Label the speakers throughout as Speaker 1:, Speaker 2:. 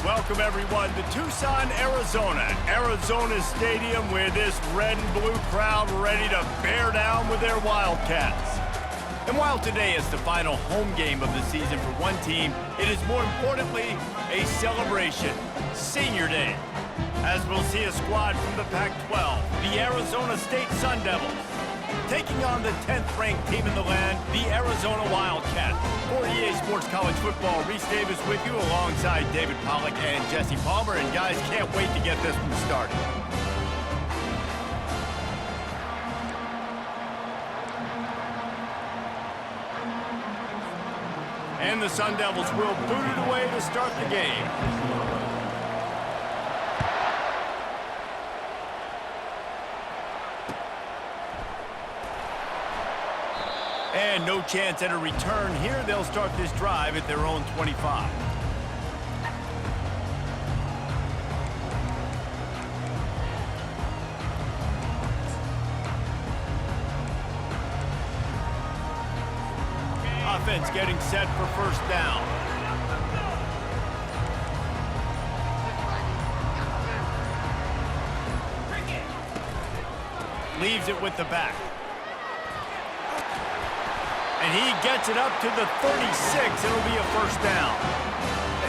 Speaker 1: Welcome, everyone, to Tucson, Arizona. Arizona Stadium with this red and blue crowd ready to bear down with their Wildcats. And while today is the final home game of the season for one team, it is more importantly a celebration, Senior Day, as we'll see a squad from the Pac-12, the Arizona State Sun Devils, taking on the 10th-ranked team in the land, the Arizona Wildcats. For EA Sports College Football, Reese Davis with you alongside David Pollack and Jesse Palmer. And guys, can't wait to get this one started. And the Sun Devils will boot it away to start the game. And no chance at a return here. They'll start this drive at their own 25. Offense getting set for first down. Leaves it with the back. And he gets it up to the 36. It'll be a first down.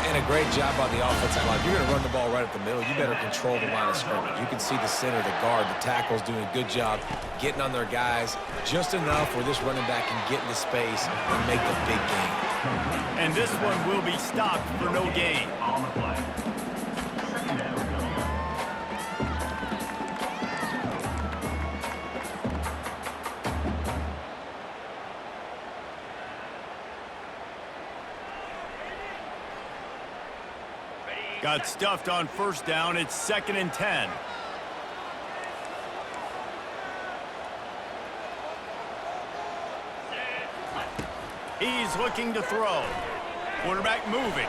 Speaker 2: And a great job on the offensive line. If you're going to run the ball right up the middle, you better control the line of scrimmage. You can see the center, the guard, the tackles doing a good job getting on their guys just enough where this running back can get into space and make the big gain.
Speaker 1: And this one will be stopped for no gain. On the play. Got stuffed on first down. It's 2nd and 10. He's looking to throw. Quarterback moving.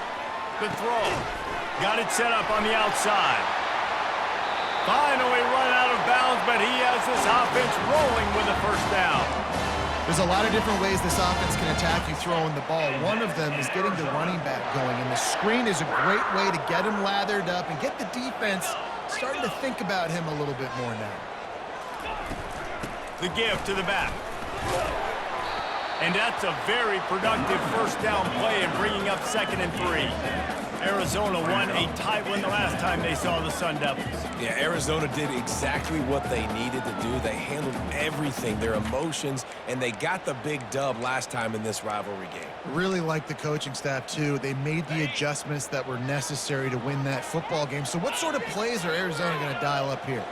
Speaker 1: The throw. Got it set up on the outside. Finally run out of bounds, but he has this offense rolling with a first down.
Speaker 3: There's a lot of different ways this offense can attack you throwing the ball. One of them is getting the running back going, and the screen is a great way to get him lathered up and get the defense starting to think about him a little bit more now.
Speaker 1: The give to the back. And that's a very productive first down play and bringing up 2nd and 3. Arizona won a tight one the last time they saw the Sun Devils.
Speaker 2: Yeah, Arizona did exactly what they needed to do. They handled everything, their emotions, and they got the big dub last time in this rivalry game.
Speaker 3: Really like the coaching staff, too. They made the adjustments that were necessary to win that football game. So what sort of plays are Arizona going to dial up here?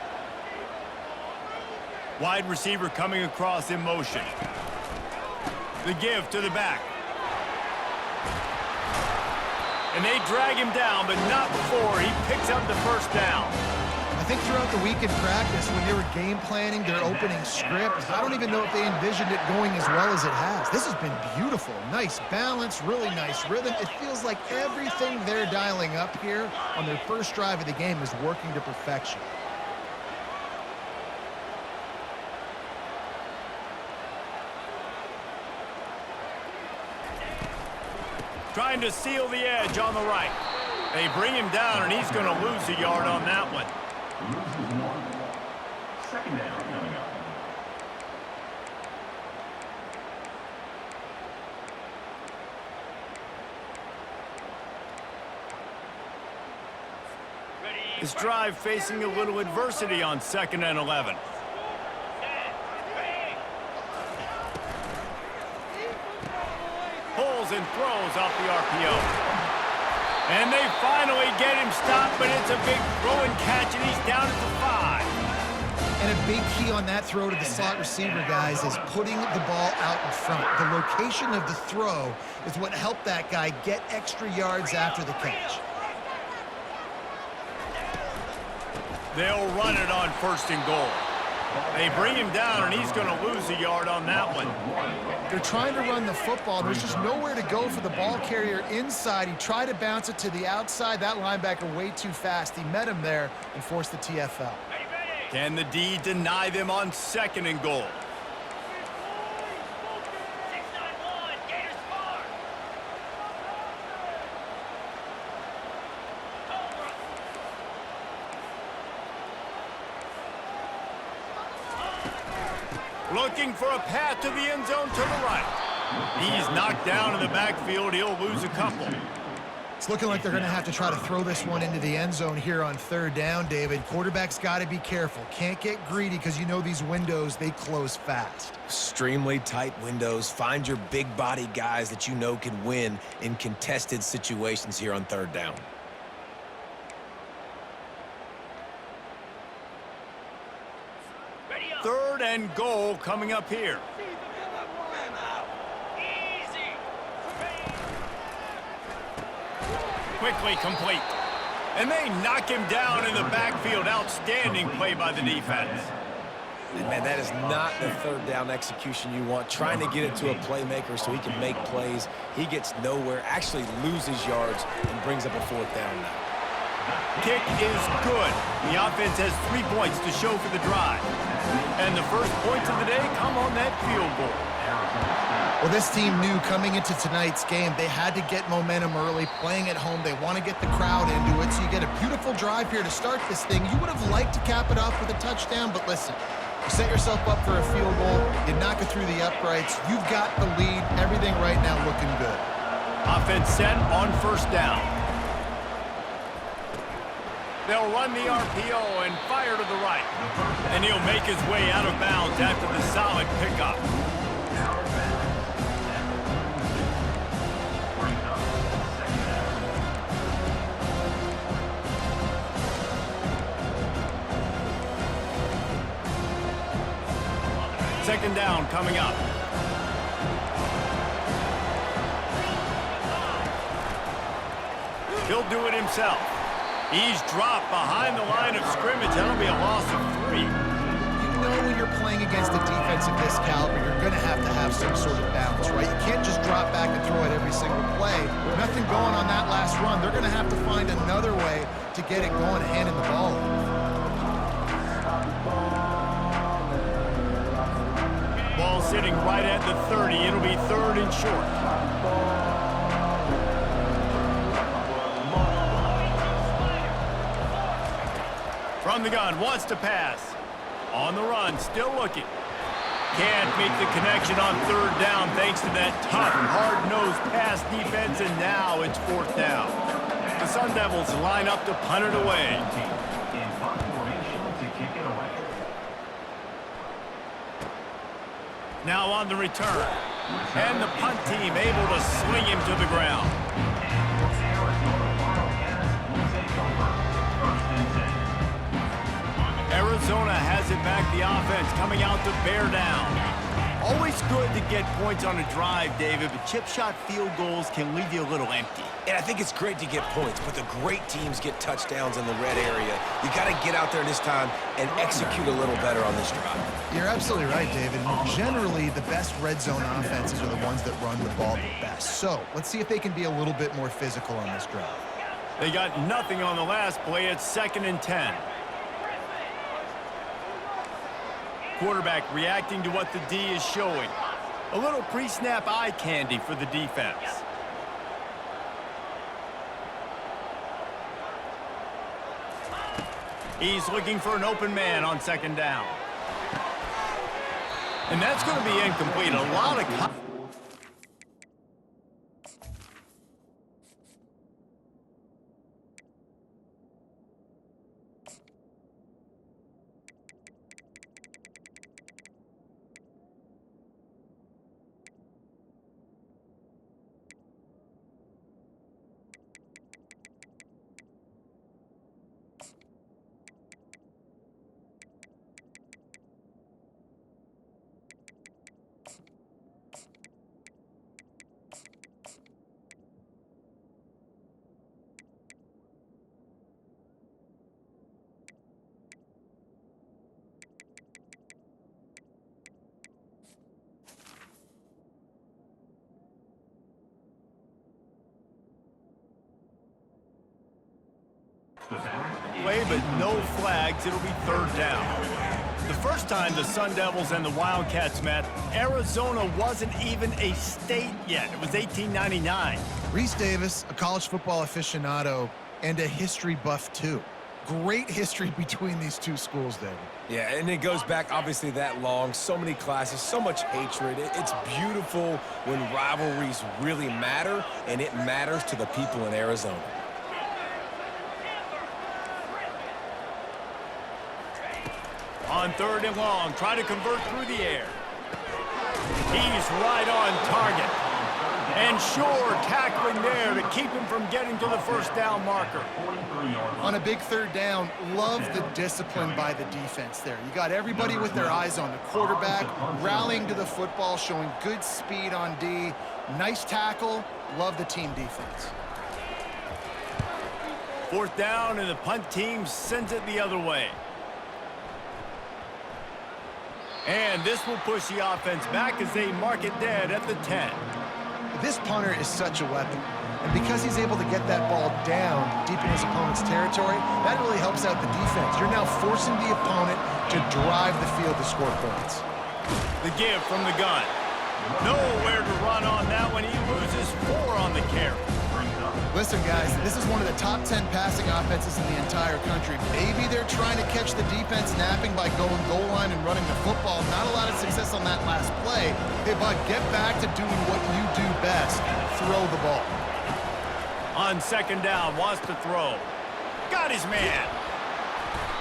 Speaker 1: Wide receiver coming across in motion. The give to the back. And they drag him down, but not before he picks up the first down.
Speaker 3: I think throughout the week in practice, when they were game planning their opening script, I don't even know if they envisioned it going as well as it has. This has been beautiful. Nice balance, really nice rhythm. It feels like everything they're dialing up here on their first drive of the game is working to perfection.
Speaker 1: Trying to seal the edge on the right. They bring him down, and he's going to lose a yard on that one.
Speaker 4: Loses 1. 2nd down coming up.
Speaker 1: This drive facing a little adversity on 2nd and 11. Pulls and throws off the RPO. And they finally get him stopped, but it's a big throw and catch, and he's down at the 5.
Speaker 3: And a big key on that throw to the slot receiver, guys, is putting the ball out in front. The location of the throw is what helped that guy get extra yards after the catch.
Speaker 1: They'll run it on 1st and goal. They bring him down, and he's going to lose a yard on that one.
Speaker 3: They're trying to run the football. There's just nowhere to go for the ball carrier inside. He tried to bounce it to the outside. That linebacker way too fast. He met him there and forced the TFL.
Speaker 1: Can the D deny them on 2nd and goal? Looking for a path to the end zone to the right. He's knocked down in the backfield. He'll lose a couple.
Speaker 3: It's looking like they're going to have to try to throw this one into the end zone here on third down, David. Quarterback's got to be careful. Can't get greedy because you know these windows, they close fast.
Speaker 2: Extremely tight windows. Find your big body guys that you know can win in contested situations here on third down.
Speaker 1: Third and goal coming up here. Quickly complete. And they knock him down in the backfield. Outstanding play by the defense.
Speaker 2: And man, that is not the third down execution you want. Trying to get it to a playmaker so he can make plays. He gets nowhere, actually loses yards, and brings up a fourth down now.
Speaker 1: Kick is good. The offense has 3 points to show for the drive. And the first points of the day come on that field goal.
Speaker 3: Well, this team knew coming into tonight's game they had to get momentum early, playing at home. They want to get the crowd into it, so you get a beautiful drive here to start this thing. You would have liked to cap it off with a touchdown, but listen, you set yourself up for a field goal, you knock it through the uprights, you've got the lead, everything right now looking good.
Speaker 1: Offense set on first down. They'll run the RPO and fire to the right. And he'll make his way out of bounds after the solid pickup. Second down coming up. He'll do it himself. He's dropped behind the line of scrimmage. That'll be a loss of 3.
Speaker 3: You know when you're playing against a defense of this caliber, you're going to have some sort of balance, right? You can't just drop back and throw it every single play. Nothing going on that last run. They're going to have to find another way to get it going, handing the ball off.
Speaker 1: Ball sitting right at the 30. It'll be third and short. From the gun, wants to pass. On the run, still looking. Can't make the connection on third down thanks to that tough, hard-nosed pass defense, and now it's fourth down. The Sun Devils line up to punt it away.
Speaker 4: In punt formation to kick it away.
Speaker 1: Now on the return. And the punt team able to swing him to the ground. Arizona has it back, the offense coming out to bear down. Always good to get points on a drive, David, but chip shot field goals can leave you a little empty.
Speaker 2: And I think it's great to get points, but the great teams get touchdowns in the red area. You got to get out there this time and execute a little better on this drive.
Speaker 3: You're absolutely right, David. Generally, the best red zone offenses are the ones that run the ball the best. So let's see if they can be a little bit more physical on this drive.
Speaker 1: They got nothing on the last play. It's 2nd and 10. Quarterback reacting to what the D is showing. A little pre-snap eye candy for the defense. He's looking for an open man on second down. And that's going to be incomplete. A lot of... play, but no flags. It'll be third down. The first time the Sun Devils and the Wildcats met, Arizona wasn't even a state yet. It was 1899.
Speaker 3: Reese Davis, a college football aficionado and a history buff too. great history between these two schools, David.
Speaker 2: Yeah, and it goes back obviously that long, so many classes, so much hatred. It's beautiful when rivalries really matter, and it matters to the people in Arizona.
Speaker 1: On 3rd and long, try to convert through the air. He's right on target. And sure, tackling there to keep him from getting to the first down marker.
Speaker 3: On a big 3rd down, love the discipline by the defense there. You got everybody with their eyes on the quarterback, rallying to the football, showing good speed on D. Nice tackle. Love the team defense.
Speaker 1: 4th down, and the punt team sends it the other way. And this will push the offense back as they mark it dead at the 10.
Speaker 3: This punter is such a weapon. And because he's able to get that ball down deep in his opponent's territory, that really helps out the defense. You're now forcing the opponent to drive the field to score points.
Speaker 1: The give from the gun. Nowhere to run on that one. He loses 4 on the carry.
Speaker 3: Listen, guys, this is one of the top 10 passing offenses in the entire country. Maybe they're trying to catch the defense napping by going goal line and running the football. Not a lot of success on that last play. Hey, Bud, get back to doing what you do best. Throw the ball.
Speaker 1: On 2nd down, wants to throw. Got his man.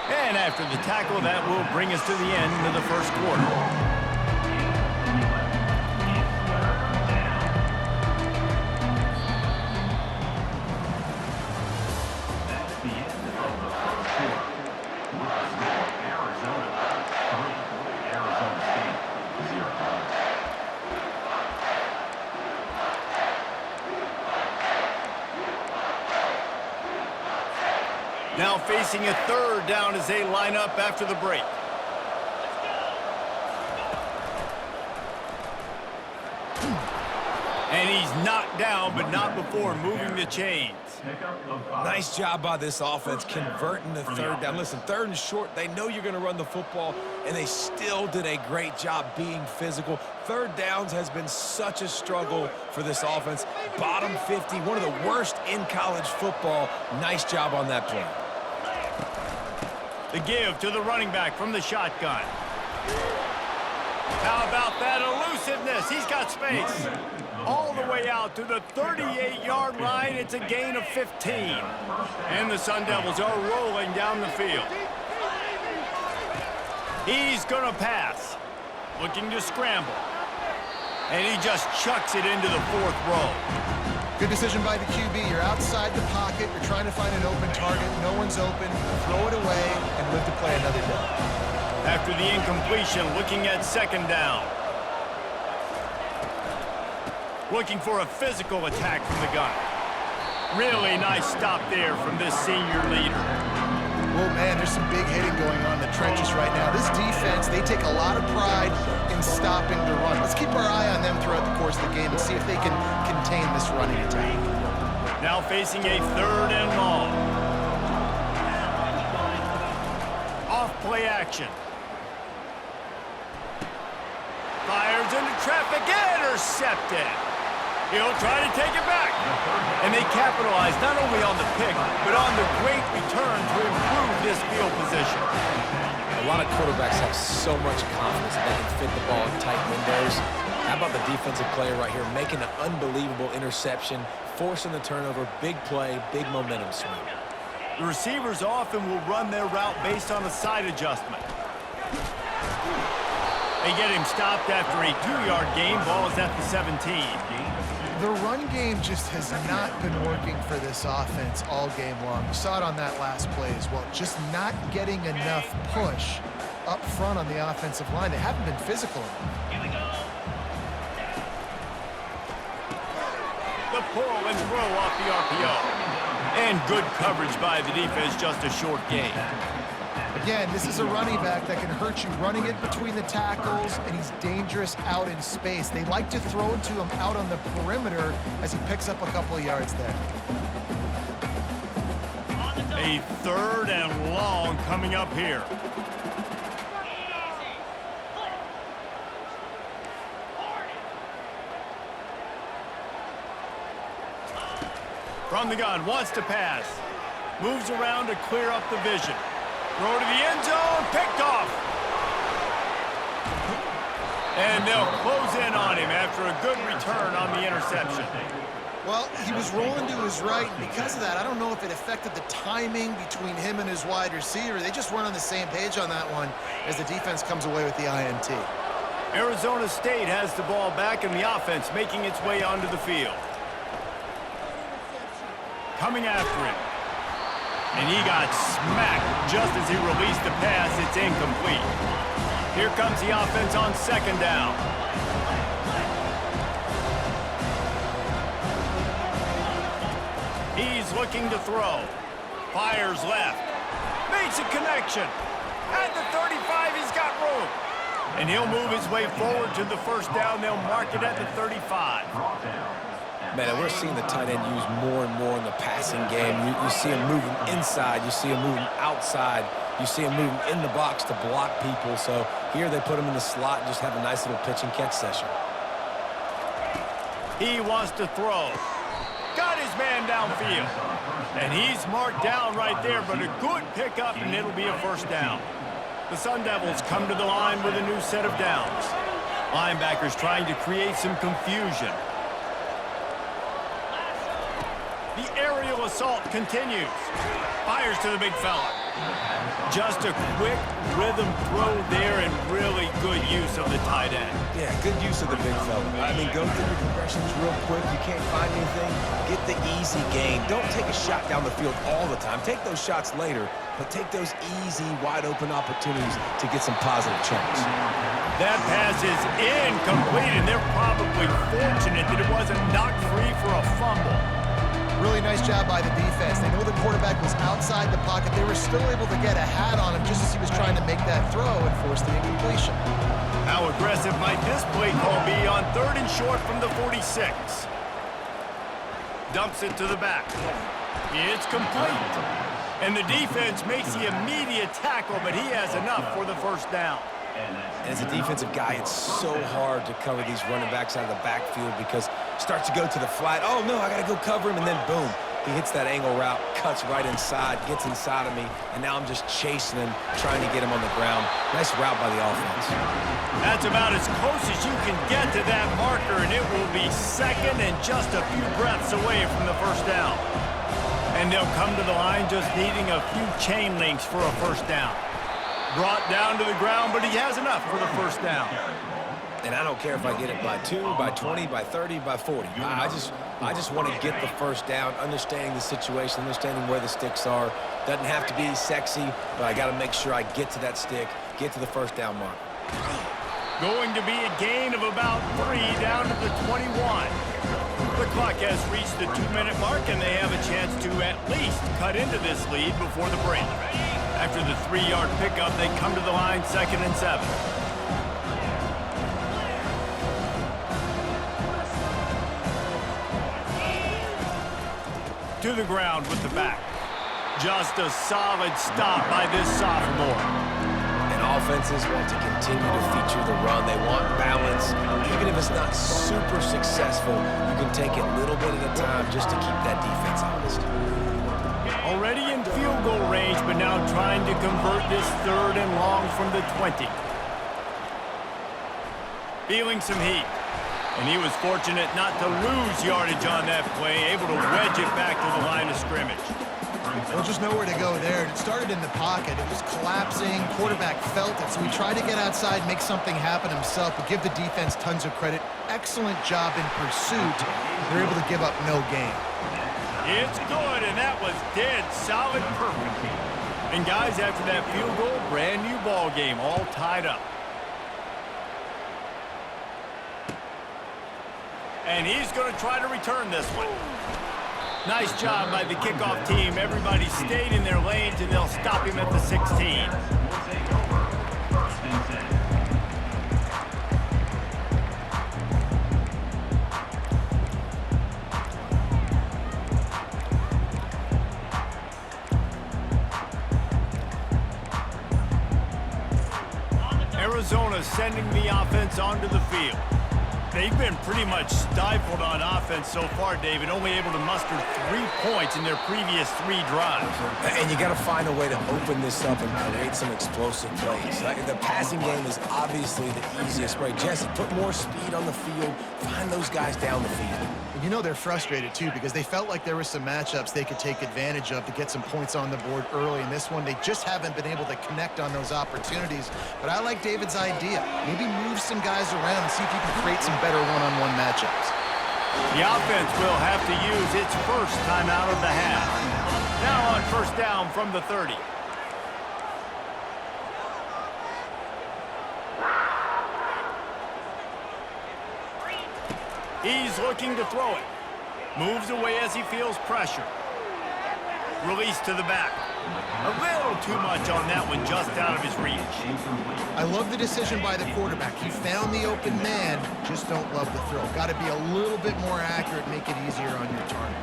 Speaker 1: And after the tackle, that will bring us to the end of the first quarter. Now facing a 3rd down as they line up after the break. And he's knocked down, but not before moving the chains.
Speaker 2: Nice job by this offense converting the 3rd down. Listen, 3rd and short, they know you're going to run the football, and they still did a great job being physical. 3rd downs has been such a struggle for this offense. Bottom 50, one of the worst in college football. Nice job on that play.
Speaker 1: The give to the running back from the shotgun. How about that elusiveness? He's got space. All the way out to the 38-yard line. It's a gain of 15. And the Sun Devils are rolling down the field. He's going to pass. Looking to scramble. And he just chucks it into the 4th row.
Speaker 3: Good decision by the QB. You're outside the pocket. You're trying to find an open target. No one's open. Throw it away and live to play another day.
Speaker 1: After the incompletion, looking at 2nd down. Looking for a physical attack from the gun. Really nice stop there from this senior leader.
Speaker 3: Well, man, there's some big hitting going on in the trenches right now. This defense, they take a lot of pride in stopping the run. Let's keep our eye on them throughout the course of the game and see if they can contain this running attack.
Speaker 1: Now facing a 3rd and long. Off play action. Fires into traffic, intercepted. He'll try to take it back. And they capitalize not only on the pick, but on the great return to improve this field position.
Speaker 2: A lot of quarterbacks have so much confidence that they can fit the ball in tight windows. How about the defensive player right here making an unbelievable interception, forcing the turnover, big play, big momentum swing.
Speaker 1: The receivers often will run their route based on a side adjustment. They get him stopped after a 2-yard gain. Ball is at the 17.
Speaker 3: The run game just has not been working for this offense all game long. You saw it on that last play as well. Just not getting enough push up front on the offensive line. They haven't been physical enough.
Speaker 1: The pull and throw off the RPO. And good coverage by the defense, just a short gain.
Speaker 3: Again, this is a running back that can hurt you running it between the tackles, and he's dangerous out in space. They like to throw it to him out on the perimeter as he picks up a couple of yards there.
Speaker 1: A 3rd and long coming up here. From the gun, wants to pass. Moves around to clear up the vision. Throw to the end zone, picked off. And they'll close in on him after a good return on the interception.
Speaker 3: Well, he was rolling to his right, and because of that, I don't know if it affected the timing between him and his wide receiver. They just weren't on the same page on that one as the defense comes away with the INT.
Speaker 1: Arizona State has the ball back and the offense making its way onto the field. Coming after him. And he got smacked just as he released the pass. It's incomplete. Here comes the offense on second down. He's looking to throw. Fires left. Makes a connection. At the 35, he's got room. And he'll move his way forward to the first down. They'll mark it at the 35.
Speaker 2: Man, and we're seeing the tight end used more and more in the passing game. You see him moving inside. You see him moving outside. You see him moving in the box to block people. So here they put him in the slot and just have a nice little pitch and catch session.
Speaker 1: He wants to throw. Got his man downfield. And he's marked down right there, but a good pickup, and it'll be a first down. The Sun Devils come to the line with a new set of downs. Linebackers trying to create some confusion. The aerial assault continues. Fires to the big fella. Just a quick rhythm throw there and really good use of the tight end.
Speaker 2: Yeah, good use of the big fella. I mean, go through your progressions real quick. You can't find anything. Get the easy gain. Don't take a shot down the field all the time. Take those shots later, but take those easy, wide-open opportunities to get some positive chunks.
Speaker 1: That pass is incomplete, and they're probably fortunate that it wasn't knocked free for a fumble.
Speaker 3: Really nice job by the defense. They know the quarterback was outside the pocket. They were still able to get a hat on him just as he was trying to make that throw and force the incompletion.
Speaker 1: How aggressive might this play call be on 3rd and short from the 46? Dumps it to the back. It's complete. And the defense makes the immediate tackle, but he has enough for the first down.
Speaker 2: And as a defensive guy, it's so hard to cover these running backs out of the backfield because starts to go to the flat. Oh, no, I got to go cover him, and then boom. He hits that angle route, cuts right inside, gets inside of me, and now I'm just chasing him, trying to get him on the ground. Nice route by the offense.
Speaker 1: That's about as close as you can get to that marker, and it will be second and just a few breaths away from the first down. And they'll come to the line just needing a few chain links for a first down. Brought down to the ground, but he has enough for the first down.
Speaker 2: And I don't care if I get it by 2, by 20, by 30, by 40. I just want to get the first down, understanding the situation, understanding where the sticks are. Doesn't have to be sexy, but I got to make sure I get to that stick, get to the first down mark.
Speaker 1: Going to be a gain of about 3 down to the 21. The clock has reached the 2-minute mark, and they have a chance to at least cut into this lead before the break. After the 3-yard pickup, they come to the line 2nd and 7. To the ground with the back. Just a solid stop by this sophomore.
Speaker 2: And offenses want to continue to feature the run. They want balance. Even if it's not super successful, you can take it little bit at a time just to keep that defense honest.
Speaker 1: Already in field goal range, but now trying to convert this 3rd and long from the 20. Feeling some heat. And he was fortunate not to lose yardage on that play, able to wedge it back to the line of scrimmage.
Speaker 3: Well, just nowhere to go there. It started in the pocket. It was collapsing. Quarterback felt it, so he tried to get outside, make something happen himself, but give the defense tons of credit. Excellent job in pursuit. They're able to give up no gain.
Speaker 1: It's good, and that was dead solid perfect. And guys, after that field goal, brand new ball game, all tied up. And he's going to try to return this one. Nice job by the kickoff team. Everybody stayed in their lanes, and they'll stop him at the 16. Arizona sending the offense onto the field. They've been pretty much stifled on offense so far, David, only able to muster 3 points in their previous 3 drives.
Speaker 2: And you got to find a way to open this up and create some explosive plays. Like, the passing game is obviously the easiest way. Jesse, put more speed on the field. Find those guys down the field.
Speaker 3: And you know they're frustrated, too, because they felt like there were some matchups they could take advantage of to get some points on the board early. In this one, they just haven't been able to connect on those opportunities. But I like David's idea. Maybe move some guys around and see if you can create some better one-on-one matchups.
Speaker 1: The offense will have to use its first timeout of the half. Now on first down from the 30. He's looking to throw it. Moves away as he feels pressure. Release to the back. A little too much on that one, just out of his reach.
Speaker 3: I love the decision by the quarterback. He found the open man, just don't love the throw. Got to be a little bit more accurate, make it easier on your target.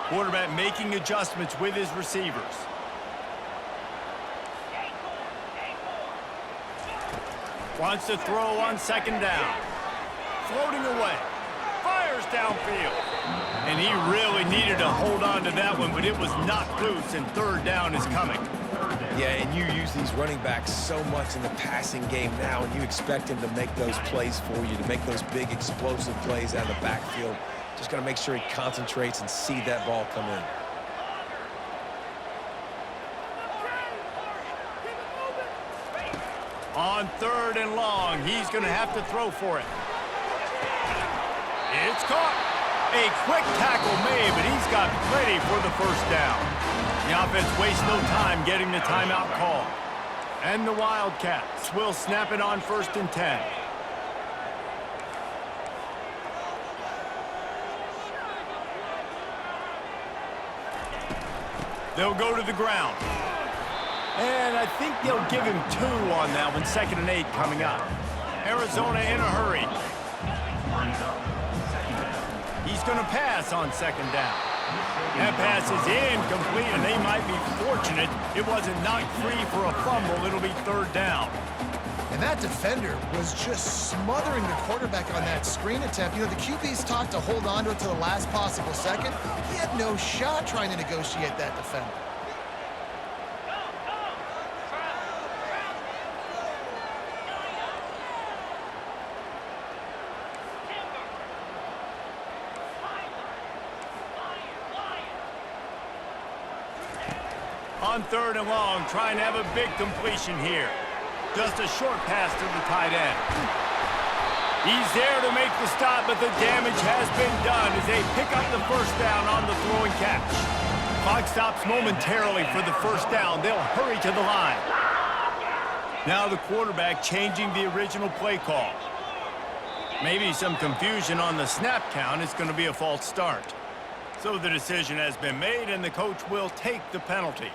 Speaker 1: Quarterback making adjustments with his receivers. Wants to throw on second down. Floating away. Fires downfield. And he really needed to hold on to that one, but it was knocked loose, and third down is coming.
Speaker 2: Yeah, and you use these running backs so much in the passing game now, and you expect him to make those plays for you, to make those big explosive plays out of the backfield. Just got to make sure he concentrates and see that ball come in.
Speaker 1: On third and long, he's going to have to throw for it. It's caught. A quick tackle made, but he's got plenty for the first down. The offense wastes no time getting the timeout call. And the Wildcats will snap it on first and 10. They'll go to the ground. And I think they'll give him 2 on that one, 2nd and 8 coming up. Arizona in a hurry. He's going to pass on second down. That pass is incomplete, and they might be fortunate it wasn't knocked free for a fumble. It'll be third down.
Speaker 3: And that defender was just smothering the quarterback on that screen attempt. You know, the QB's talked to hold on to it to the last possible second. He had no shot trying to negotiate that defender.
Speaker 1: On third and long, trying to have a big completion here. Just a short pass to the tight end. He's there to make the stop, but the damage has been done as they pick up the first down on the throwing catch. Clock stops momentarily for the first down. They'll hurry to the line. Now the quarterback changing the original play call. Maybe some confusion on the snap count. It's going to be a false start. So the decision has been made, and the coach will take the penalty.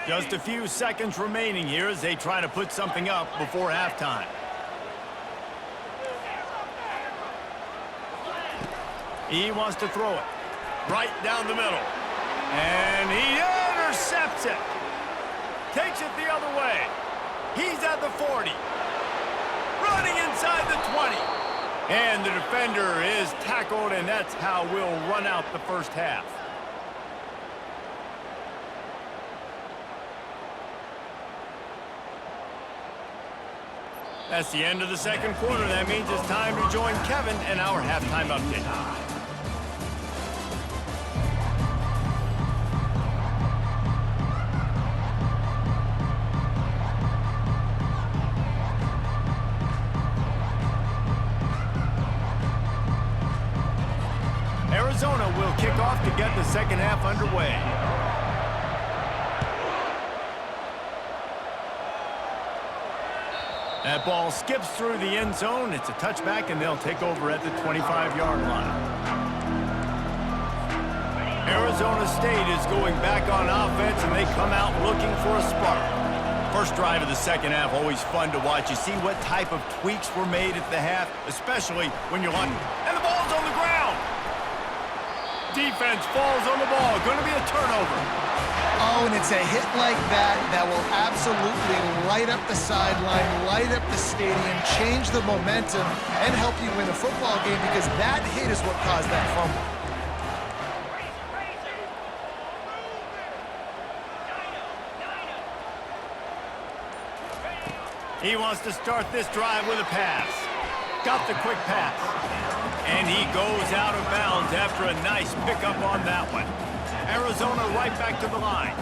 Speaker 1: Just a few seconds remaining here as they try to put something up before halftime. He wants to throw it right down the middle. And he intercepts it. Takes it the other way. He's at the 40. Running inside the 20. And the defender is tackled, and that's how we'll run out the first half. That's the end of the second quarter. That means it's time to join Kevin and our halftime update. Arizona will kick off to get the second half underway. That ball skips through the end zone. It's a touchback, and they'll take over at the 25-yard line. Arizona State is going back on offense, and they come out looking for a spark. First drive of the second half, always fun to watch. You see what type of tweaks were made at the half, especially when you're on. And the ball's on the ground. Defense falls on the ball. Going to be a turnover.
Speaker 3: Oh, and it's a hit like that that will absolutely light up the sideline, light up the stadium, change the momentum, and help you win a football game because that hit is what caused that fumble.
Speaker 1: He wants to start this drive with a pass. Got the quick pass. And he goes out of bounds after a nice pickup on that one. Arizona right back to the line.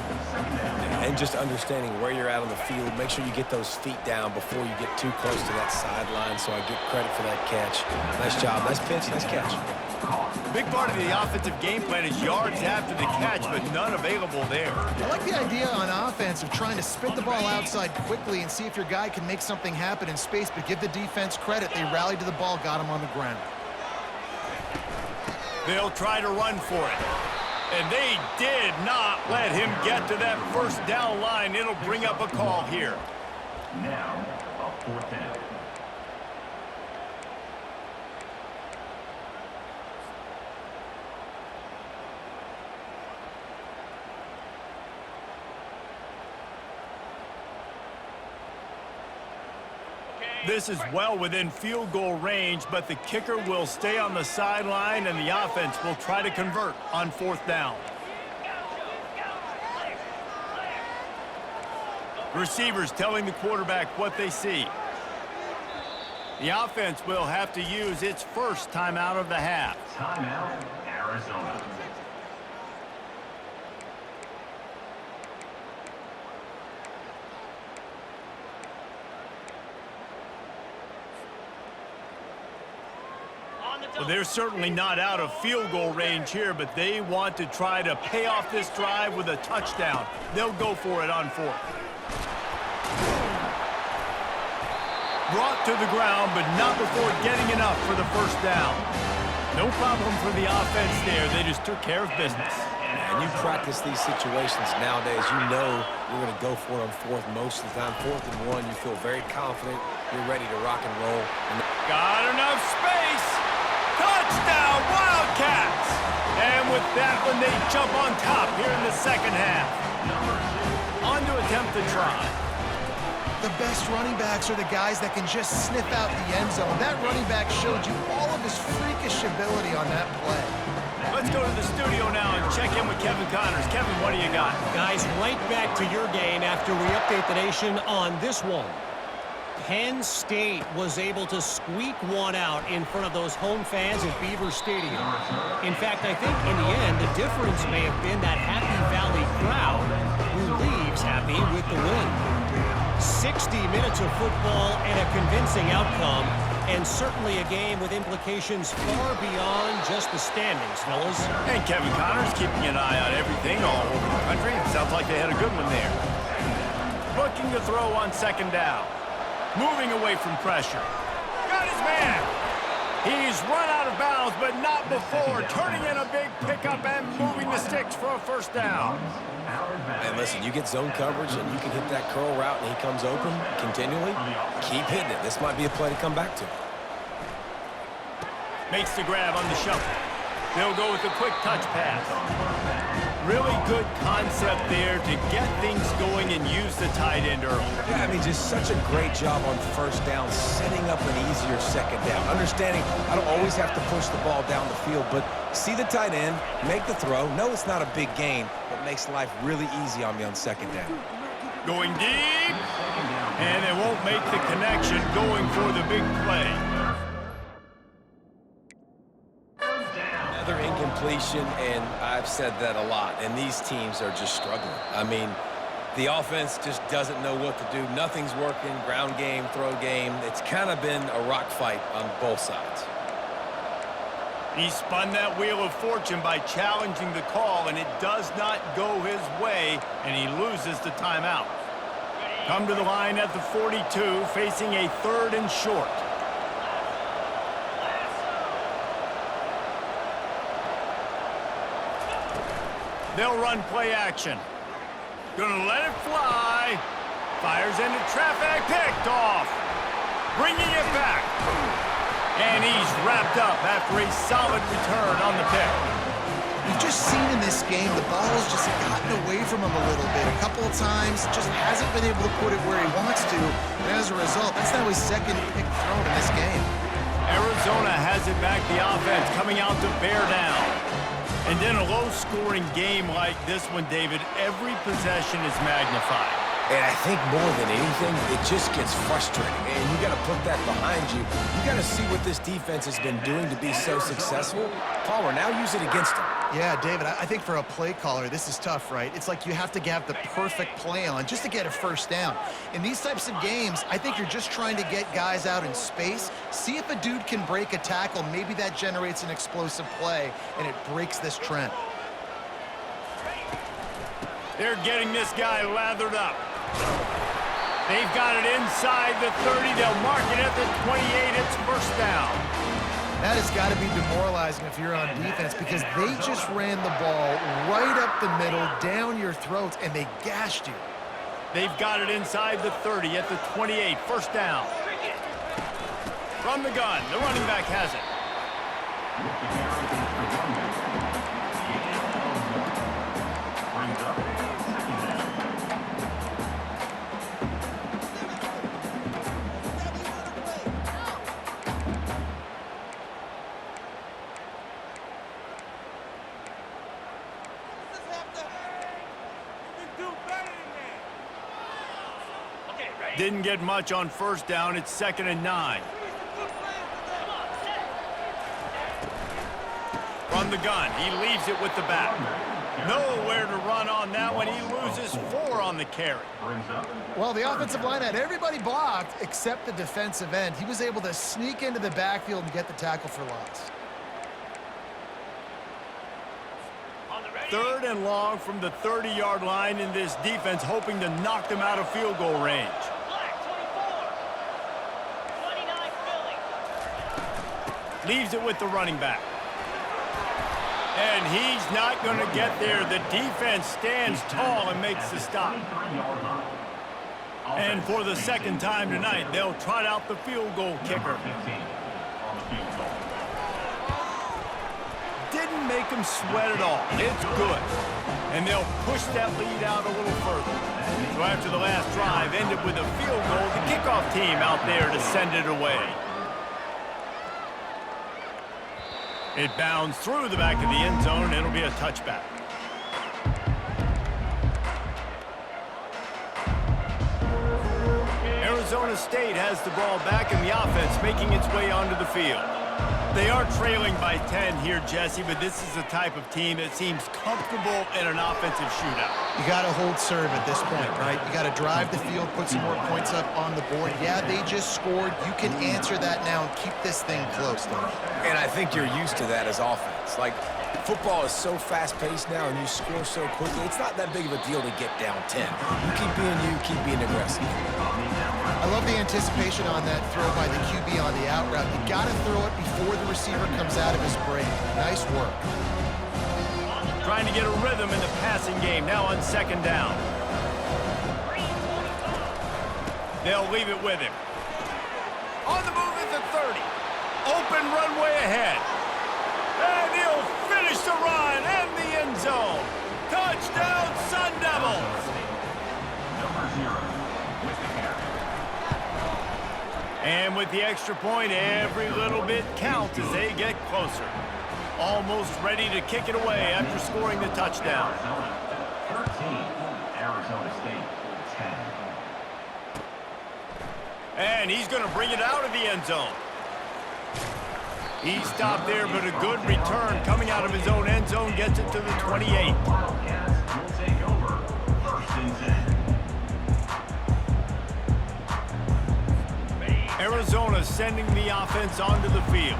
Speaker 2: And just understanding where you're at on the field, make sure you get those feet down before you get too close to that sideline, so I get credit for that catch. Nice job, nice pitch, nice catch.
Speaker 1: Big part of the offensive game plan is yards after the catch, but none available there.
Speaker 3: I like the idea on offense of trying to spit the ball outside quickly and see if your guy can make something happen in space, but give the defense credit. They rallied to the ball, got him on the ground.
Speaker 1: They'll try to run for it. And they did not let him get to that first down line. It'll bring up a call here.
Speaker 4: Now, a 4th down.
Speaker 1: This is well within field goal range, but the kicker will stay on the sideline, and the offense will try to convert on 4th down. Receivers telling the quarterback what they see. The offense will have to use its first timeout of the half.
Speaker 4: Timeout, Arizona.
Speaker 1: Well, they're certainly not out of field goal range here, but they want to try to pay off this drive with a touchdown. They'll go for it on 4th. Brought to the ground, but not before getting enough for the first down. No problem for the offense there. They just took care of business.
Speaker 2: And you practice these situations nowadays, you know you're going to go for it on 4th most of the time. 4th and 1, you feel very confident. You're ready to rock and roll.
Speaker 1: Got enough space. Touchdown, Wildcats! And with that one, they jump on top here in the second half. On to attempt the try.
Speaker 3: The best running backs are the guys that can just sniff out the end zone. That running back showed you all of his freakish ability on that play.
Speaker 1: Let's go to the studio now and check in with Kevin Connors. Kevin, what do you got?
Speaker 5: Guys, right back to your game after we update the nation on this one. Penn State was able to squeak one out in front of those home fans at Beaver Stadium. In fact, I think in the end, the difference may have been that Happy Valley crowd who leaves happy with the win. 60 minutes of football and a convincing outcome, and certainly a game with implications far beyond just the standings, fellas.
Speaker 1: And Kevin Connors keeping an eye on everything all over the country. Sounds like they had a good one there. Looking to throw on 2nd down. Moving away from pressure. Got his man. He's run out of bounds, but not before. Turning in a big pickup and moving the sticks for a first down.
Speaker 2: And listen, you get zone coverage and you can hit that curl route and he comes open continually. Keep hitting it. This might be a play to come back to.
Speaker 1: Makes the grab on the shuffle. They'll go with a quick touch pass. Really good concept there to get things going and use the tight end early.
Speaker 2: Yeah, I mean, just such a great job on 1st down, setting up an easier 2nd down. Understanding I don't always have to push the ball down the field, but see the tight end, make the throw. No, it's not a big gain, but makes life really easy on me on 2nd down.
Speaker 1: Going deep, and they won't make the connection going for the big play.
Speaker 2: Another incompletion, and I've said that a lot, and these teams are just struggling. I mean, the offense just doesn't know what to do. Nothing's working, ground game, throw game. It's kind of been a rock fight on both sides.
Speaker 1: He spun that wheel of fortune by challenging the call, and it does not go his way, and he loses the timeout. Come to the line at the 42, facing a 3rd and short. They'll run play action. Gonna let it fly. Fires into traffic, picked off. Bringing it back. And he's wrapped up after a solid return on the pick.
Speaker 3: We've just seen in this game the ball's just gotten away from him a little bit. A couple of times, just hasn't been able to put it where he wants to. And as a result, that's now his second pick thrown in this game.
Speaker 1: Arizona has it back, the offense coming out to bear down. And in a low-scoring game like this one, David, every possession is magnified.
Speaker 2: And I think more than anything, it just gets frustrating. And you got to put that behind you. You got to see what this defense has been doing to be so successful. Palmer, now use it against them.
Speaker 3: Yeah, David, I think for a play caller, this is tough, right? It's like you have to have the perfect play on just to get a first down. In these types of games, I think you're just trying to get guys out in space, see if a dude can break a tackle. Maybe that generates an explosive play, and it breaks this trend.
Speaker 1: They're getting this guy lathered up. They've got it inside the 30. They'll mark it at the 28. It's first down.
Speaker 3: That has got to be demoralizing if you're on defense because they just ran the ball right up the middle, down your throats, and they gashed you.
Speaker 1: They've got it inside the 30 at the 28. First down. From the gun, the running back has it. Didn't get much on first down. It's 2nd and 9. From the gun, he leaves it with the back. Nowhere to run on that one. He loses 4 on the carry.
Speaker 3: Well, the offensive line had everybody blocked except the defensive end. He was able to sneak into the backfield and get the tackle for loss.
Speaker 1: 3rd and long from the 30-yard line in this defense, hoping to knock them out of field goal range. Leaves it with the running back. And he's not going to get there. The defense stands tall and makes the stop. And for the second time tonight, they'll trot out the field goal kicker. Didn't make him sweat at all. It's good. And they'll push that lead out a little further. So after the last drive ended with a field goal, the kickoff team out there to send it away. It bounds through the back of the end zone, and it'll be a touchback. Arizona State has the ball back in the offense, making its way onto the field. They are trailing by 10 here, Jesse, but this is the type of team that seems comfortable in an offensive shootout.
Speaker 3: You got to hold serve at this point, right? You got to drive the field, put some more points up on the board. Yeah, they just scored. You can answer that now and keep this thing close, though.
Speaker 2: And I think you're used to that as offense. Like, football is so fast-paced now and you score so quickly, it's not that big of a deal to get down 10. You keep being aggressive.
Speaker 3: I love the anticipation on that throw by the QB on the out route. You got to throw it before the receiver comes out of his break. Nice work.
Speaker 1: Trying to get a rhythm in the passing game now on 2nd down. They'll leave it with him. On the move at the 30. Open runway ahead. And he'll finish the run and the end zone. Touchdown, Sun Devils.
Speaker 4: Number 0.
Speaker 1: And with the extra point, every little bit counts as they get closer. Almost ready to kick it away after scoring the touchdown.
Speaker 4: 13, Arizona State, 10.
Speaker 1: And he's going to bring it out of the end zone. He stopped there, but a good return coming out of his own end zone gets it to the 28.
Speaker 4: Wildcats will take over. 1st and 10.
Speaker 1: Arizona sending the offense onto the field.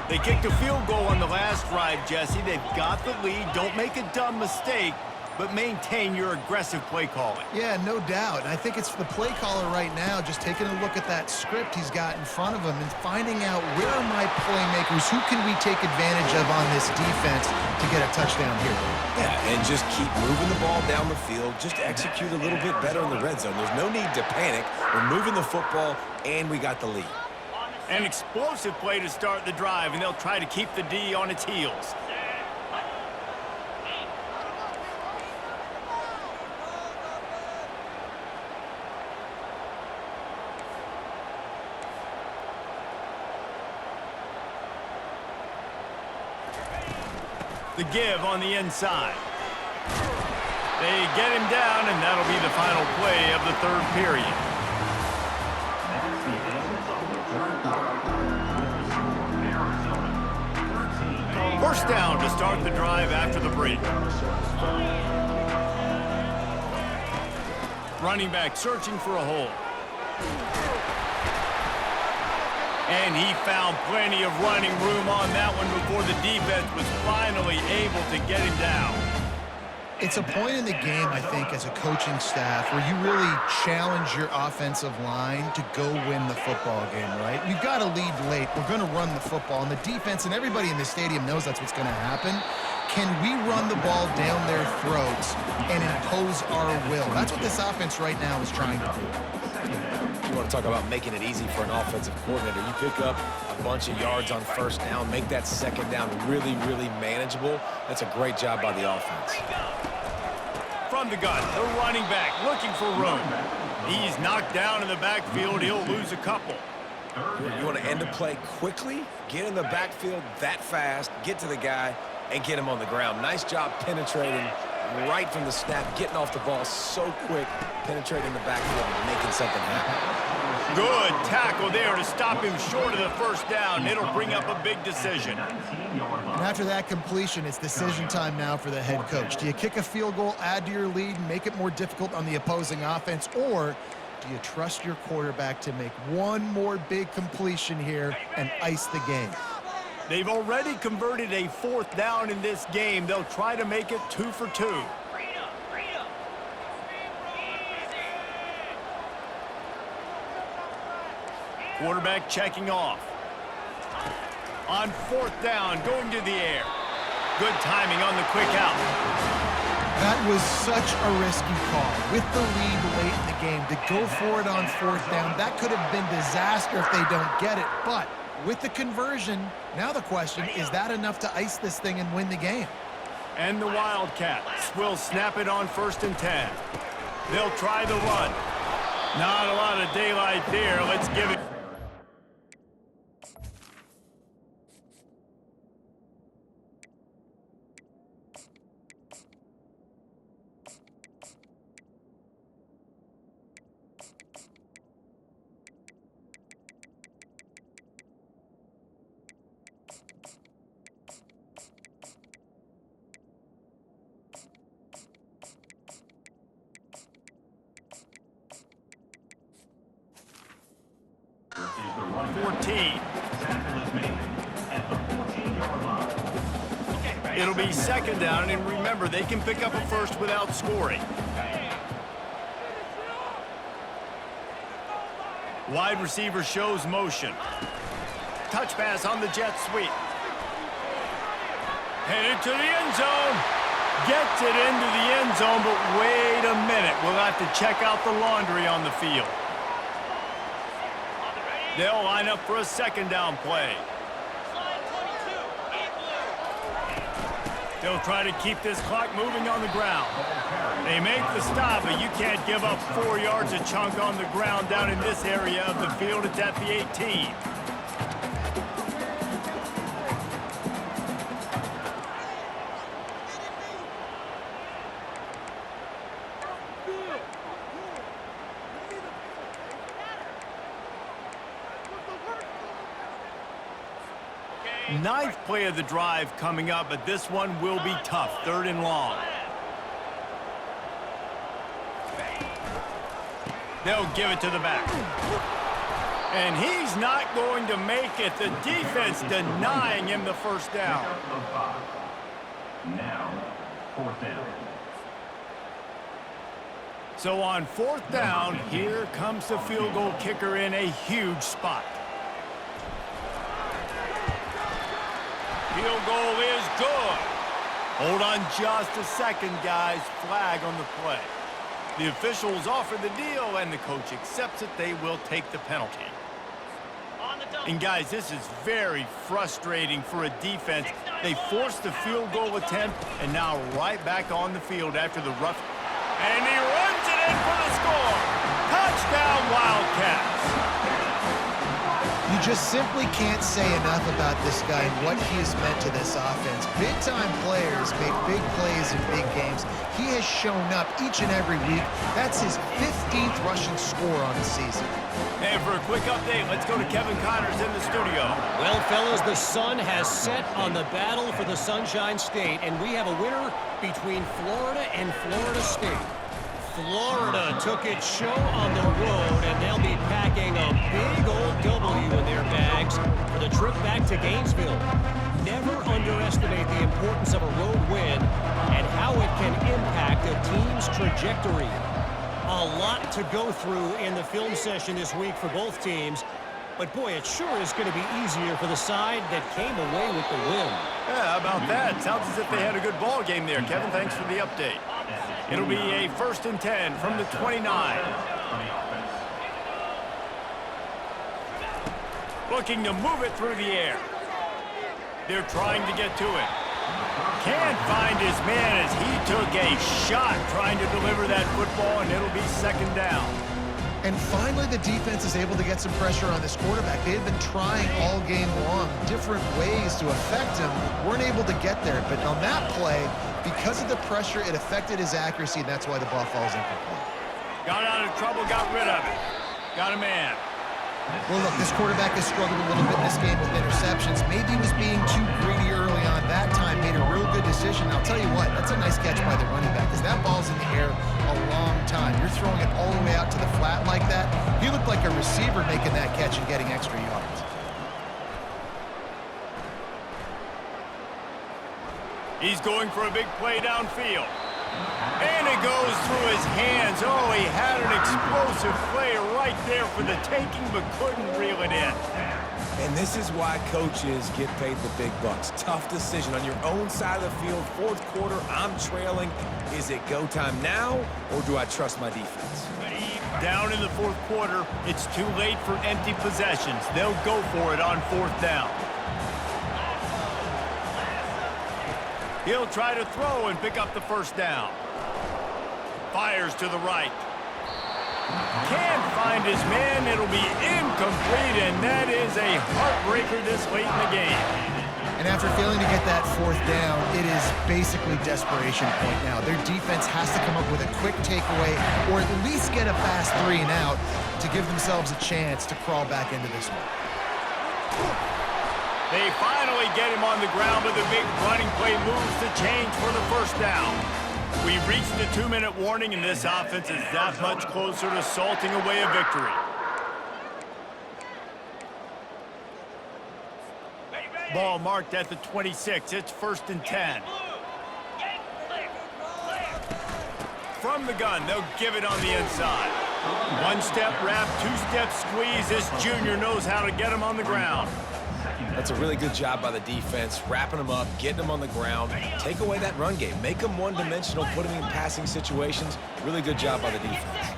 Speaker 1: They kicked a field goal on the last drive, Jesse. They've got the lead. Don't make a dumb mistake, but maintain your aggressive play calling.
Speaker 3: Yeah, no doubt. And I think it's the play caller right now just taking a look at that script he's got in front of him and finding out where are my playmakers, who can we take advantage of on this defense to get a touchdown here.
Speaker 2: Yeah, and just keep moving the ball down the field. Just execute a little bit better in the red zone. There's no need to panic. We're moving the football, and we got the lead.
Speaker 1: An explosive play to start the drive, and they'll try to keep the D on its heels. The give on the inside. They get him down, and that'll be the final play of the third period.
Speaker 4: That's the end of the third quarter. With the score, Arizona 13.
Speaker 1: First down to start the drive after the break. Running back searching for a hole. And he found plenty of running room on that one before the defense was finally able to get him down.
Speaker 3: It's a point in the game, I think, as a coaching staff where you really challenge your offensive line to go win the football game, right? You've got to lead late. We're going to run the football. And the defense and everybody in the stadium knows that's what's going to happen. Can we run the ball down their throats and impose our will? That's what this offense right now is trying to do.
Speaker 2: You want to talk about making it easy for an offensive coordinator. You pick up a bunch of yards on first down, make that second down really, really manageable. That's a great job by the offense.
Speaker 1: From the gun, the running back looking for room. He's knocked down in the backfield. He'll lose a couple.
Speaker 2: You want to end a play quickly, get in the backfield that fast, get to the guy, and get him on the ground. Nice job penetrating right from the snap, getting off the ball so quick, penetrating the backfield and making something happen.
Speaker 1: Good tackle there to stop him short of the first down. It'll bring up a big decision.
Speaker 3: And after that completion, it's decision time now for the head coach. Do you kick a field goal, add to your lead, and make it more difficult on the opposing offense, or do you trust your quarterback to make one more big completion here and ice the game?
Speaker 1: They've already converted a fourth down in this game. They'll try to make it 2 for 2. Quarterback checking off. On fourth down, going to the air. Good timing on the quick out.
Speaker 3: That was such a risky call. With the lead late in the game, to go for it on fourth down, that could have been disaster if they don't get it. But with the conversion, now the question, is that enough to ice this thing and win the game?
Speaker 1: And the Wildcats will snap it on 1st and 10. They'll try the run. Not a lot of daylight there. Let's give it.
Speaker 4: Is the running back.
Speaker 1: 14.
Speaker 4: Tackle is made at the 14-yard line.
Speaker 1: It'll be second down, and remember, they can pick up a first without scoring. Wide receiver shows motion. Touch pass on the jet sweep. Headed to the end zone. Gets it into the end zone, but wait a minute. We'll have to check out the laundry on the field. They'll line up for a second down play. They'll try to keep this clock moving on the ground. They make the stop, but you can't give up 4 yards a chunk on the ground down in this area of the field. It's at the 18. Ninth play of the drive coming up, but this one will be tough. 3rd and long. They'll give it to the back. And he's not going to make it. The defense denying him the first down.
Speaker 4: Now, 4th down.
Speaker 1: So on 4th down, here comes the field goal kicker in a huge spot. Field goal is good. Hold on just a second, guys. Flag on the play. The officials offer the deal, and the coach accepts it. They will take the penalty. And, guys, this is very frustrating for a defense. They forced the field goal attempt, and now right back on the field after the rough. And he runs it in for the score. Touchdown, Wildcats.
Speaker 3: You just simply can't say enough about this guy and what he has meant to this offense. Big-time players make big plays in big games. He has shown up each and every week. That's his 15th rushing score on the season.
Speaker 1: And for a quick update, let's go to Kevin Connors in the studio.
Speaker 5: Well, fellas, the sun has set on the battle for the Sunshine State, and we have a winner between Florida and Florida State. Florida took its show on the road, and they'll be packing a big old W in their bags for the trip back to Gainesville. Never underestimate the importance of a road win and how it can impact a team's trajectory. A lot to go through in the film session this week for both teams, but boy, it sure is going to be easier for the side that came away with the win.
Speaker 1: Yeah, how about that? Sounds as if they had a good ball game there. Kevin, thanks for the update. It'll be a 1st and 10 from the 29. Looking to move it through the air. They're trying to get to it. Can't find his man as he took a shot trying to deliver that football, and it'll be 2nd down.
Speaker 3: And finally, the defense is able to get some pressure on this quarterback. They had been trying all game long, different ways to affect him, weren't able to get there. But on that play, because of the pressure, it affected his accuracy, and that's why the ball falls incomplete.
Speaker 1: Got out of trouble, got rid of it. Got a man.
Speaker 3: Well, look, this quarterback has struggled a little bit in this game with interceptions. Maybe he was being too greedy early on. That time made a real good decision. I'll tell you what, that's a nice catch by the running back, because that ball's in the air a long time. You're throwing it all the way out to the flat like that. He looked like a receiver making that catch and getting extra yards.
Speaker 1: He's going for a big play downfield. And it goes through his hands. Oh, he had an explosive play right there for the taking, but couldn't reel it in.
Speaker 2: And this is why coaches get paid the big bucks. Tough decision on your own side of the field. 4th quarter, I'm trailing. Is it go time now, or do I trust my defense?
Speaker 1: Down in the 4th quarter, it's too late for empty possessions. They'll go for it on 4th down. He'll try to throw and pick up the 1st down. Fires to the right. Can't find his man. It'll be incomplete, and that is a heartbreaker this late in the game.
Speaker 3: And after failing to get that 4th down, it is basically desperation point now. Their defense has to come up with a quick takeaway or at least get a fast 3 and out to give themselves a chance to crawl back into this one.
Speaker 1: They finally get him on the ground, but the big running play moves the change for the 1st down. We've reached the 2-minute warning, and this offense is that much closer to salting away a victory. Ball marked at the 26. It's 1st and 10. From the gun, they'll give it on the inside. 1-step wrap, 2-step squeeze. This junior knows how to get him on the ground.
Speaker 2: That's a really good job by the defense, wrapping them up, getting them on the ground. Take away that run game. Make them one-dimensional, put them in passing situations. Really good job by the defense.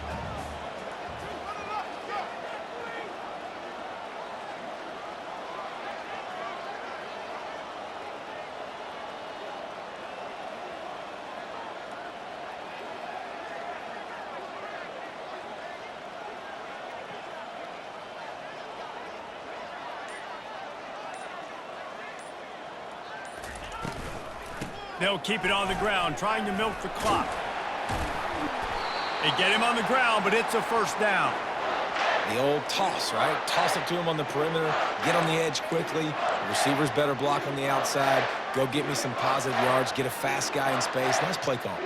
Speaker 1: They'll keep it on the ground, trying to milk the clock. They get him on the ground, but it's a 1st down.
Speaker 2: The old toss, right? Toss it to him on the perimeter, get on the edge quickly. The receivers better block on the outside. Go get me some positive yards, get a fast guy in space. Nice play call.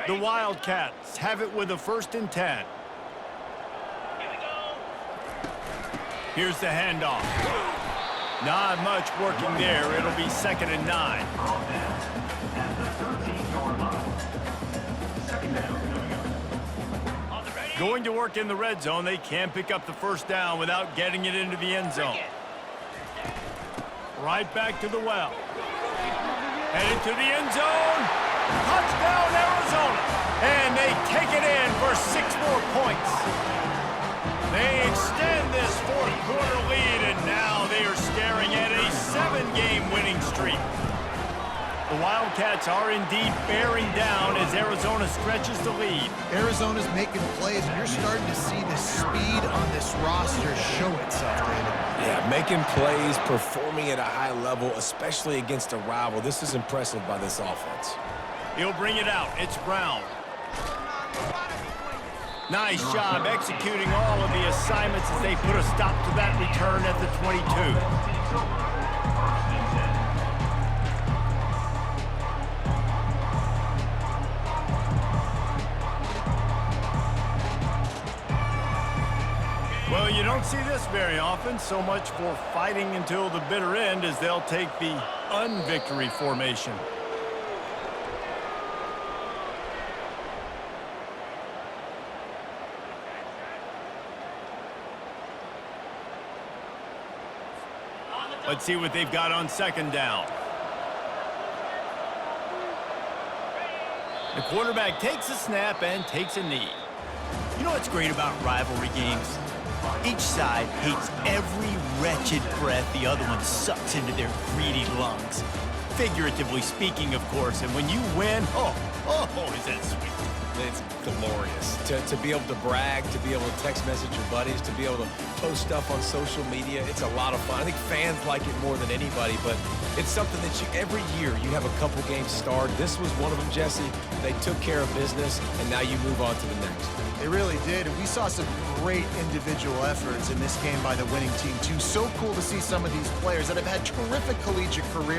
Speaker 1: The Wildcats have it with a 1st and 10. Here's the handoff. Not much working there. It'll be 2nd and 9. Going to work in the red zone. They can't pick up the 1st down without getting it into the end zone. Right back to the well. Headed to the end zone. Touchdown, Arizona. And they take it in for 6 more points. They extend this 4th quarter lead, and now they are staring at a 7-game winning streak. The Wildcats are indeed bearing down as Arizona stretches the lead.
Speaker 3: Arizona's making plays, and you're starting to see the speed on this roster show itself, David.
Speaker 2: Yeah, making plays, performing at a high level, especially against a rival. This is impressive by this offense.
Speaker 1: He'll bring it out. It's Brown. Nice job executing all of the assignments as they put a stop to that return at the 22. Well, you don't see this very often. So much for fighting until the bitter end as they'll take the unvictory formation. Let's see what they've got on second down. The quarterback takes a snap and takes a knee. You know what's great about rivalry games? Each side hates every wretched breath the other one sucks into their greedy lungs. Figuratively speaking, of course, and when you win, oh, is that sweet.
Speaker 2: It's glorious. To be able to brag, to be able to text message your buddies, to be able to post stuff on social media, it's a lot of fun. I think fans like it more than anybody, but it's something that every year you have a couple games starred. This was one of them, Jesse. They took care of business, and now you move on to the next.
Speaker 3: They really did, and we saw some great individual efforts in this game by the winning team, too. So cool to see some of these players that have had terrific collegiate careers.